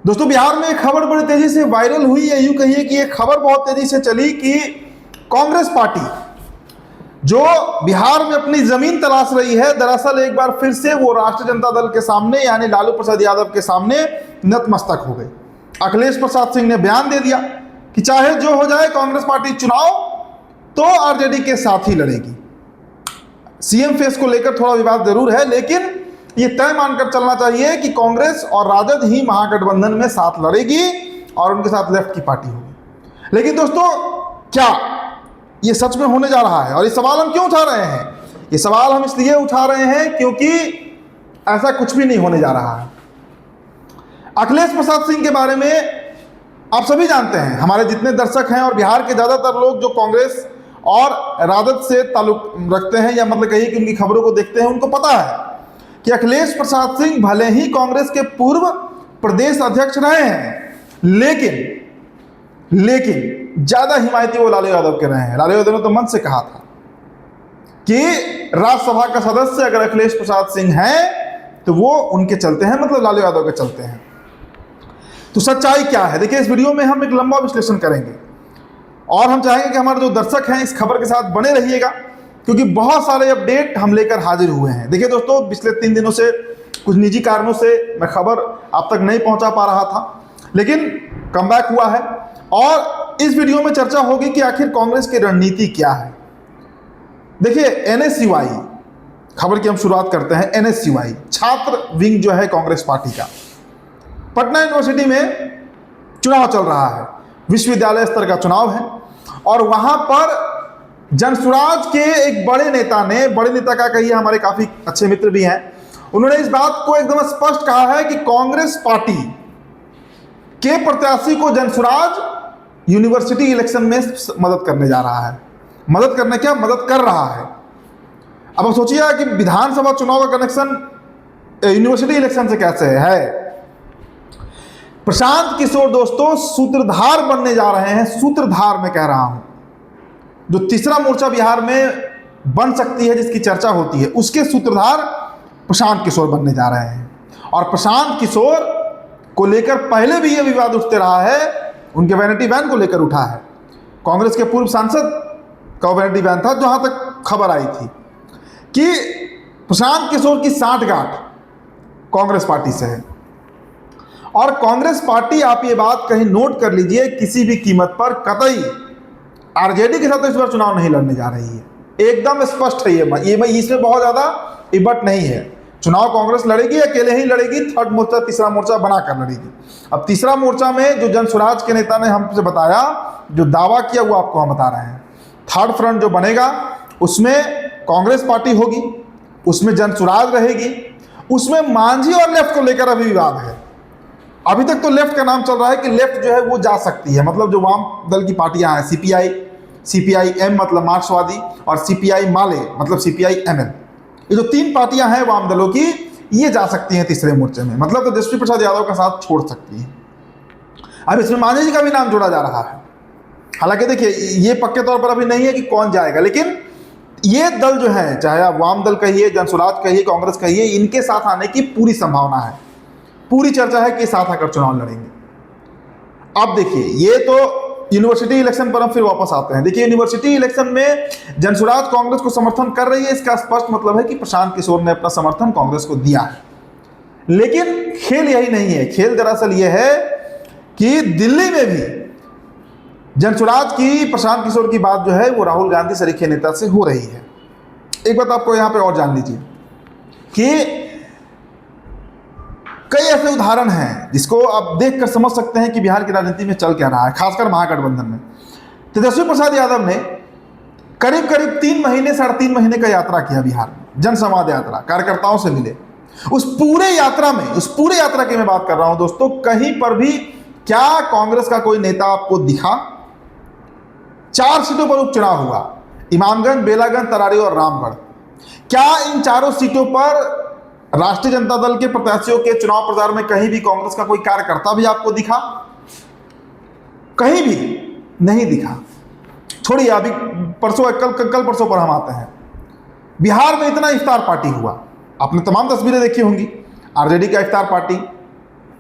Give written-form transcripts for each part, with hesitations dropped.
दोस्तों, बिहार में एक खबर बड़ी तेजी से वायरल हुई है। यूं कहिए कि एक खबर बहुत तेजी से चली कि कांग्रेस पार्टी जो बिहार में अपनी जमीन तलाश रही है, दरअसल एक बार फिर से वो राष्ट्रीय जनता दल के सामने यानी लालू प्रसाद यादव के सामने नतमस्तक हो गई। अखिलेश प्रसाद सिंह ने बयान दे दिया कि चाहे जो हो जाए, कांग्रेस पार्टी चुनाव तो आरजेडी के साथ ही लड़ेगी। सीएम फेस को लेकर थोड़ा विवाद जरूर है, लेकिन ये तय मानकर चलना चाहिए कि कांग्रेस और राजद ही महागठबंधन में साथ लड़ेगी और उनके साथ लेफ्ट की पार्टी होगी। लेकिन दोस्तों, क्या ये सच में होने जा रहा है? और ये सवाल हम क्यों उठा रहे हैं? ये सवाल हम इसलिए उठा रहे हैं क्योंकि ऐसा कुछ भी नहीं होने जा रहा है। अखिलेश प्रसाद सिंह के बारे में आप सभी जानते हैं, हमारे जितने दर्शक हैं और बिहार के ज़्यादातर लोग जो कांग्रेस और राजद से ताल्लुक रखते हैं या मतलब कहिए कि उनकी खबरों को देखते हैं, उनको पता है कि अखिलेश प्रसाद सिंह भले ही कांग्रेस के पूर्व प्रदेश अध्यक्ष रहे हैं, लेकिन ज्यादा हिमायती वो लालू यादव के रहे हैं। लालू यादव ने तो मन से कहा था कि राज्यसभा का सदस्य अगर अखिलेश प्रसाद सिंह हैं तो वो उनके चलते हैं, मतलब लालू यादव के चलते हैं। तो सच्चाई क्या है, देखिए इस वीडियो में हम एक लंबा विश्लेषण करेंगे और हम चाहेंगे कि हमारे जो दर्शक हैं इस खबर के साथ बने रहिएगा, क्योंकि बहुत सारे अपडेट हम लेकर हाजिर हुए हैं। देखिए दोस्तों, पिछले 3 दिनों से कुछ निजी कारणों से मैं खबर आप तक नहीं पहुंचा पा रहा था, लेकिन कमबैक हुआ है और इस वीडियो में चर्चा होगी कि आखिर कांग्रेस की रणनीति क्या है। देखिए, एनएसयूआई खबर की हम शुरुआत करते हैं। एनएसयूआई छात्र विंग जो है कांग्रेस पार्टी का, पटना यूनिवर्सिटी में चुनाव चल रहा है, विश्वविद्यालय स्तर का चुनाव है और वहां पर जनसुराज के एक बड़े नेता का कहिए, हमारे काफी अच्छे मित्र भी हैं, उन्होंने इस बात को एकदम स्पष्ट कहा है कि कांग्रेस पार्टी के प्रत्याशी को जनसुराज यूनिवर्सिटी इलेक्शन में मदद करने जा रहा है। मदद कर रहा है। अब आप सोचिए कि विधानसभा चुनाव का कनेक्शन यूनिवर्सिटी इलेक्शन से कैसे है। प्रशांत किशोर दोस्तों सूत्रधार बनने जा रहे हैं। सूत्रधार मैं कह रहा हूं, जो तीसरा मोर्चा बिहार में बन सकती है जिसकी चर्चा होती है, उसके सूत्रधार प्रशांत किशोर बनने जा रहे हैं। और प्रशांत किशोर को लेकर पहले भी यह विवाद उठते रहा है, उनके वैनिटी वैन को लेकर उठा है। कांग्रेस के पूर्व सांसद का वैनिटी वैन था, जहां तक खबर आई थी कि प्रशांत किशोर की सांठगांठ कांग्रेस पार्टी से है। और कांग्रेस पार्टी, आप ये बात कहीं नोट कर लीजिए, किसी भी कीमत पर कतई आरजेडी के साथ इस बार चुनाव नहीं लड़ने जा रही है। एकदम स्पष्ट है ये इसमें बहुत ज्यादा इबट नहीं है। चुनाव कांग्रेस लड़ेगी, अकेले ही लड़ेगी, थर्ड मोर्चा तीसरा मोर्चा बनाकर लड़ेगी। अब तीसरा मोर्चा में जो जनसुराज के नेता ने हमसे बताया, जो दावा किया, वो आपको हम बता रहे हैं। थर्ड फ्रंट जो बनेगा उसमें कांग्रेस पार्टी होगी, उसमें जनसुराज रहेगी, उसमें मांझी और लेफ्ट को लेकर अभी विवाद है। अभी तक तो लेफ्ट का नाम चल रहा है कि लेफ्ट जो है वो जा सकती है, मतलब जो वाम दल की पार्टियां हैं, सीपीआई एम मतलब मार्क्सवादी और सीपीआई माले मतलब सीपीआई एमएल, ये जो 3 पार्टियां हैं वाम दलों की, ये जा सकती हैं तीसरे मोर्चे में, मतलब तेजस्वी प्रसाद यादव का साथ छोड़ सकती हैं। अब इसमें मांझी जी का भी नाम जोड़ा जा रहा है। हालांकि देखिए, ये पक्के तौर पर अभी नहीं है कि कौन जाएगा, लेकिन ये दल जो है, चाहे आप वाम दल कहिए, जनसुराज कहिए, कांग्रेस कहिए, इनके साथ आने की पूरी संभावना है। पूरी चर्चा है कि साथ आकर चुनाव लड़ेंगे। अब देखिए, ये तो यूनिवर्सिटी इलेक्शन पर हम फिर वापस आते हैं। देखिए, यूनिवर्सिटी इलेक्शन में जनसुराज कांग्रेस को समर्थन कर रही है, इसका स्पष्ट मतलब है कि प्रशांत किशोर ने अपना समर्थन कांग्रेस को दिया है। लेकिन खेल यही नहीं है। खेल दरअसल यह है कि दिल्ली में भी जनसुराज की, प्रशांत किशोर की बात जो है वो राहुल गांधी सरीखे नेता से हो रही है। एक बात आपको यहां पे और जान लीजिए कि कई ऐसे उदाहरण हैं जिसको आप देखकर समझ सकते हैं कि बिहार की राजनीति में चल क्या रहा है, खासकर महागठबंधन में। तेजस्वी प्रसाद यादव ने करीब 3 महीने 3.5 महीने का यात्रा किया बिहार में, जनसंवाद यात्रा, कार्यकर्ताओं से मिले। उस पूरे यात्रा की मैं बात कर रहा हूं दोस्तों, कहीं पर भी क्या कांग्रेस का कोई नेता आपको दिखा? 4 सीटों पर उपचुनाव हुआ, इमामगंज, बेलागंज, तरारी और रामगढ़। क्या इन 4 सीटों पर राष्ट्रीय जनता दल के प्रत्याशियों के चुनाव प्रचार में कहीं भी कांग्रेस का कोई कार्यकर्ता भी आपको दिखा? कहीं भी नहीं दिखा। छोड़िए, अभी कल परसों पर हम आते हैं। बिहार में इतना इफ्तार पार्टी हुआ, आपने तमाम तस्वीरें देखी होंगी, आरजेडी का इफ्तार पार्टी।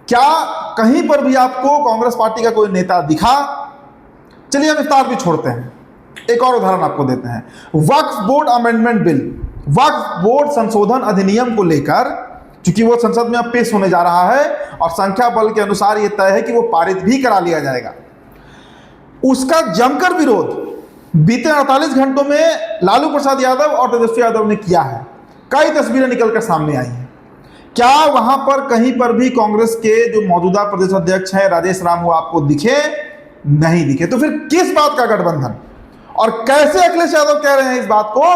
क्या कहीं पर भी आपको कांग्रेस पार्टी का कोई नेता दिखा, चलिए हम इफ्तार भी छोड़ते हैं, एक और उदाहरण आपको देते हैं। वक्फ बोर्ड अमेंडमेंट बिल, वक्फ बोर्ड संशोधन अधिनियम को लेकर, क्योंकि वो संसद में अब पेश होने जा रहा है और संख्या बल के अनुसार यह तय है कि वो पारित भी करा लिया जाएगा, उसका जमकर विरोध बीते 48 घंटों में लालू प्रसाद यादव और तेजस्वी यादव ने किया है। कई तस्वीरें निकलकर सामने आई हैं। क्या वहां पर कहीं पर भी कांग्रेस के जो मौजूदा प्रदेश अध्यक्ष हैं राजेश राम, वो आपको दिखे? नहीं दिखे। तो फिर किस बात का गठबंधन, और कैसे अखिलेश यादव कह रहे हैं इस बात को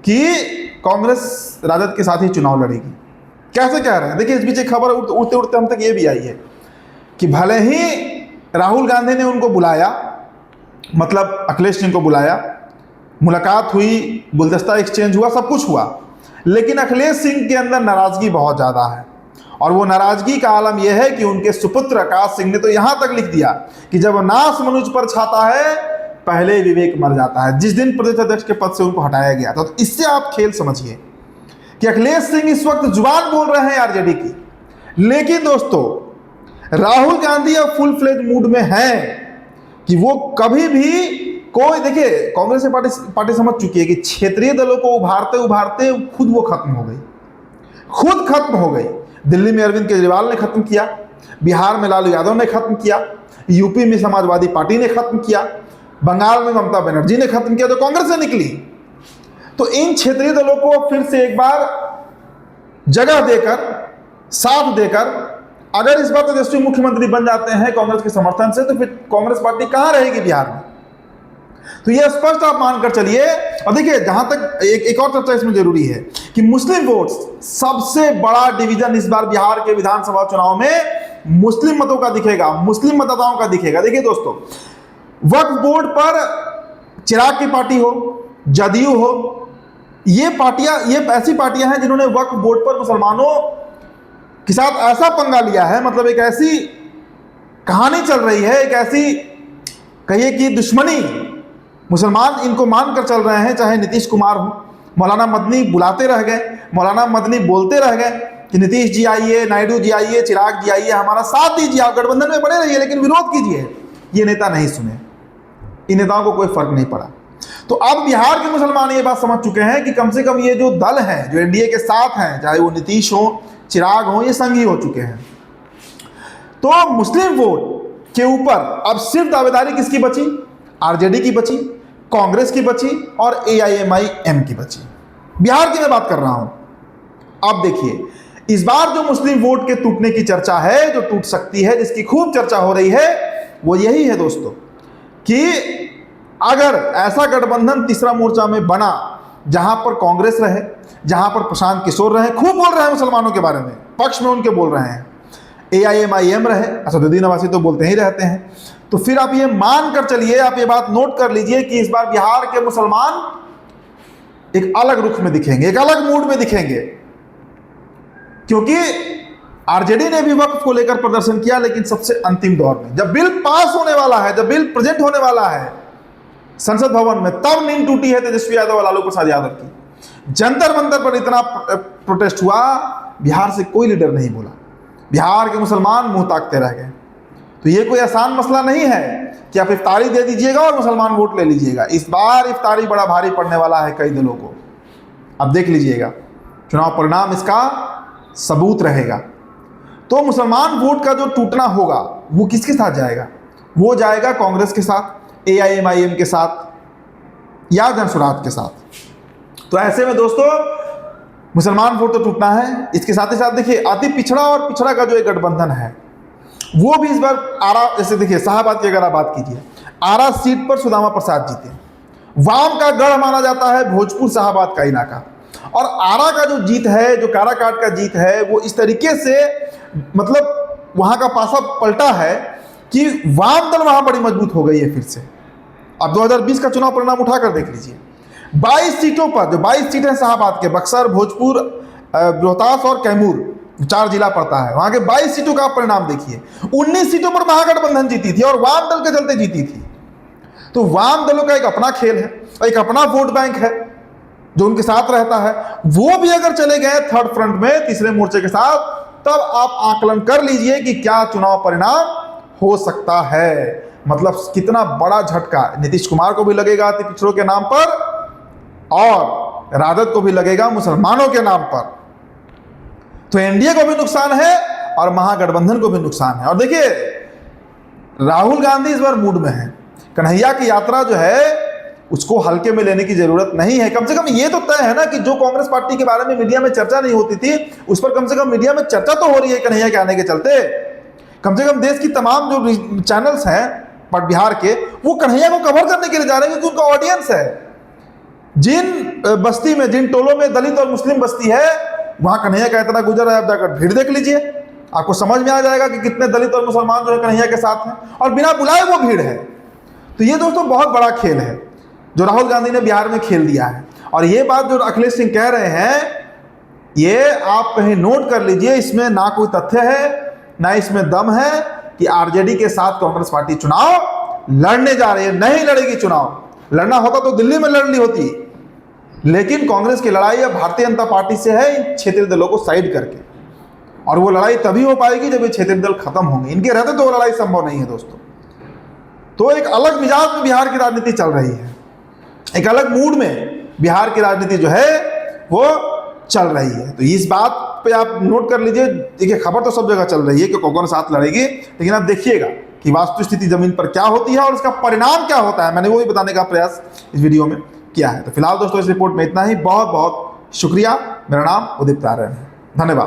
कि कांग्रेस राजद के साथ ही चुनाव लड़ेगी? कैसे कह रहे हैं? देखिए, इस बीच एक खबर उड़ते उड़ते हम तक ये भी आई है कि भले ही राहुल गांधी ने उनको बुलाया, मतलब अखिलेश सिंह को बुलाया, मुलाकात हुई, गुलदस्ता एक्सचेंज हुआ, सब कुछ हुआ, लेकिन अखिलेश सिंह के अंदर नाराजगी बहुत ज़्यादा है। और वो नाराजगी का आलम यह है कि उनके सुपुत्र आकाश सिंह ने तो यहाँ तक लिख दिया कि जब नाश मनुज पर छाता है पहले विवेक मर जाता है, जिस दिन प्रदेश अध्यक्ष के पद से उनको हटाया गया था। तो इससे आप खेल समझिए कि अखिलेश सिंह इस वक्त जुबान बोल रहे हैं आरजेडी की, लेकिन दोस्तों राहुल गांधी अब फुल फ्लेज मूड में हैं कि वो कभी भी कोई, देखिए कांग्रेस पार्टी समझ चुकी है कि क्षेत्रीय दलों को उभारते उभारते खुद वो खत्म हो गई, खुद खत्म हो गई। दिल्ली में अरविंद केजरीवाल ने खत्म किया, बिहार में लालू यादव ने खत्म किया, यूपी में समाजवादी पार्टी ने खत्म किया, बंगाल में ममता बनर्जी ने खत्म किया, तो कांग्रेस से निकली। तो इन क्षेत्रीय दलों को फिर से एक बार जगह देकर, साथ देकर, अगर इस बार तेजस्वी मुख्यमंत्री बन जाते हैं कांग्रेस के समर्थन से, तो फिर कांग्रेस पार्टी कहां रहेगी बिहार में? तो यह स्पष्ट आप मानकर चलिए। और देखिए, जहां तक एक और चर्चा इसमें जरूरी है कि मुस्लिम वोट्स, सबसे बड़ा डिवीजन इस बार बिहार के विधानसभा चुनाव में मुस्लिम मतों का दिखेगा, मुस्लिम मतदाताओं का दिखेगा। देखिए दोस्तों, वक्फ बोर्ड पर चिराग की पार्टी हो, जदयू हो, ये पार्टियां, ये ऐसी पार्टियां हैं जिन्होंने वक्फ बोर्ड पर मुसलमानों के साथ ऐसा पंगा लिया है, मतलब एक ऐसी कहानी चल रही है, एक ऐसी कहिए कि दुश्मनी मुसलमान इनको मानकर चल रहे हैं। चाहे नीतीश कुमार हो, मौलाना मदनी बुलाते रह गए, मौलाना मदनी बोलते रह गए कि नीतीश जी आइए, नायडू जी आइए, चिराग जी आइए, हमारा साथ दीजिए, आप गठबंधन में बने रहिए, लेकिन विरोध कीजिए। ये नेता नहीं सुने, इन नेताओं को कोई फर्क नहीं पड़ा। तो अब बिहार के मुसलमान ये बात समझ चुके हैं कि कम से कम ये जो दल हैं, जो एनडीए के साथ हैं, चाहे वो नीतीश हो, चिराग हो, ये संघी हो चुके हैं। तो मुस्लिम वोट के ऊपर अब सिर्फ दावेदारी किसकी बची? आरजेडी की बची, कांग्रेस की बची और एआईएमआईएम की बची। बिहार की मैं बात कर रहा हूं। अब देखिए, इस बार जो मुस्लिम वोट के टूटने की चर्चा है, जो टूट सकती है, जिसकी खूब चर्चा हो रही है, वो यही है दोस्तों कि अगर ऐसा गठबंधन तीसरा मोर्चा में बना जहां पर कांग्रेस रहे, जहां पर प्रशांत किशोर रहे, खूब बोल रहे हैं मुसलमानों के बारे में, पक्ष में उनके बोल रहे हैं, एआईएमआईएम रहे, असदुद्दीन अवासी तो बोलते ही रहते हैं, तो फिर आप ये मान कर चलिए, आप ये बात नोट कर लीजिए कि इस बार बिहार के मुसलमान एक अलग रुख में दिखेंगे, एक अलग मूड में दिखेंगे। क्योंकि आरजेडी ने भी वक्फ को लेकर प्रदर्शन किया, लेकिन सबसे अंतिम दौर में, जब बिल पास होने वाला है, जब बिल प्रेजेंट होने वाला है संसद भवन में, तब नींद टूटी है तेजस्वी यादव और लालू प्रसाद यादव की। जंतर मंतर पर इतना प्रोटेस्ट हुआ, बिहार से कोई लीडर नहीं बोला, बिहार के मुसलमान मुंह ताकते रह गए। तो ये कोई आसान मसला नहीं है कि आप इफ्तारी दे दीजिएगा और मुसलमान वोट ले लीजिएगा। इस बार इफ्तारी बड़ा भारी पड़ने वाला है कई दलों को। अब देख लीजिएगा, चुनाव परिणाम इसका सबूत रहेगा। तो मुसलमान वोट का जो टूटना होगा वो किसके साथ जाएगा? वो जाएगा कांग्रेस के साथ, एआईएमआईएम के साथ या जनसुराज के साथ। तो ऐसे में दोस्तों मुसलमान वोट तो टूटना है। इसके साथ ही साथ देखिए, अति पिछड़ा और पिछड़ा का जो एक गठबंधन है वो भी इस बार आरा, जैसे देखिए शाहाबाद की अगर आप बात कीजिए, आरा सीट पर सुदामा प्रसाद जीते। वाम का गढ़ माना जाता है भोजपुर शाहाबाद का इलाका, और आरा का जो जीत है, जो काराकाट का जीत है, वो इस तरीके से मतलब वहां का पासा पलटा है कि वाम दल वहां बड़ी मजबूत हो गई है फिर से। अब 2020 का चुनाव परिणाम उठाकर देख लीजिए, 22 सीटों पर, जो 22 सीटें शाहाबाद के, बक्सर, भोजपुर, रोहतास और कैमूर, 4 जिला पड़ता है, वहां के 22 सीटों का परिणाम देखिए। 19 सीटों पर महागठबंधन जीती थी और वाम दल के चलते जीती थी। तो वाम दलों का एक अपना खेल है, एक अपना वोट बैंक है जो उनके साथ रहता है। वो भी अगर चले गए थर्ड फ्रंट में, तीसरे मोर्चे के साथ, तब आप आकलन कर लीजिए कि क्या चुनाव परिणाम हो सकता है। मतलब कितना बड़ा झटका नीतीश कुमार को भी लगेगा अति पिछड़ों के नाम पर, और राजद को भी लगेगा मुसलमानों के नाम पर। तो एनडीए को भी नुकसान है और महागठबंधन को भी नुकसान है। और देखिए, राहुल गांधी इस बार मूड में है। कन्हैया की यात्रा जो है उसको हल्के में लेने की जरूरत नहीं है। कम से कम ये तो तय है ना कि जो कांग्रेस पार्टी के बारे में मीडिया में चर्चा नहीं होती थी, उस पर कम से कम मीडिया में चर्चा तो हो रही है कन्हैया के आने के चलते। कम से कम देश की तमाम जो चैनल्स हैं पर बिहार के, वो कन्हैया को कवर करने के लिए जा रहे हैं, क्योंकि उनका ऑडियंस है। जिन बस्ती में, जिन टोलों में दलित और मुस्लिम बस्ती है, वहां कन्हैया का इतना गुजर है, आप जाकर भीड़ देख लीजिए, आपको समझ में आ जाएगा कि कितने दलित और मुसलमान जो है कन्हैया के साथ हैं, और बिना बुलाए वो भीड़ है। तो ये दोस्तों बहुत बड़ा खेल है जो राहुल गांधी ने बिहार में खेल दिया है। और ये बात जो अखिलेश सिंह कह रहे हैं, ये आप कहीं नोट कर लीजिए, इसमें ना कोई तथ्य है ना इसमें दम है कि आरजेडी के साथ कांग्रेस पार्टी चुनाव लड़ने जा रही है। नहीं लड़ेगी चुनाव। लड़ना होता तो दिल्ली में लड़ ली होती, लेकिन कांग्रेस की लड़ाई अब भारतीय जनता पार्टी से है, इन क्षेत्रीय दलों को साइड करके। और वो लड़ाई तभी हो पाएगी जब ये क्षेत्रीय दल खत्म होंगे। इनके रहते तो वो लड़ाई संभव नहीं है दोस्तों। तो एक अलग मिजाज में बिहार की राजनीति चल रही है, एक अलग मूड में बिहार की राजनीति जो है वो चल रही है। तो इस बात पे आप नोट कर लीजिए। देखिए, खबर तो सब जगह चल रही है कि कौन साथ लड़ेगी, लेकिन आप देखिएगा कि वास्तु स्थिति जमीन पर क्या होती है और उसका परिणाम क्या होता है। मैंने वो भी बताने का प्रयास इस वीडियो में किया है। तो फिलहाल दोस्तों इस रिपोर्ट में इतना ही। बहुत बहुत शुक्रिया। मेरा नाम उदित नारायण है। धन्यवाद।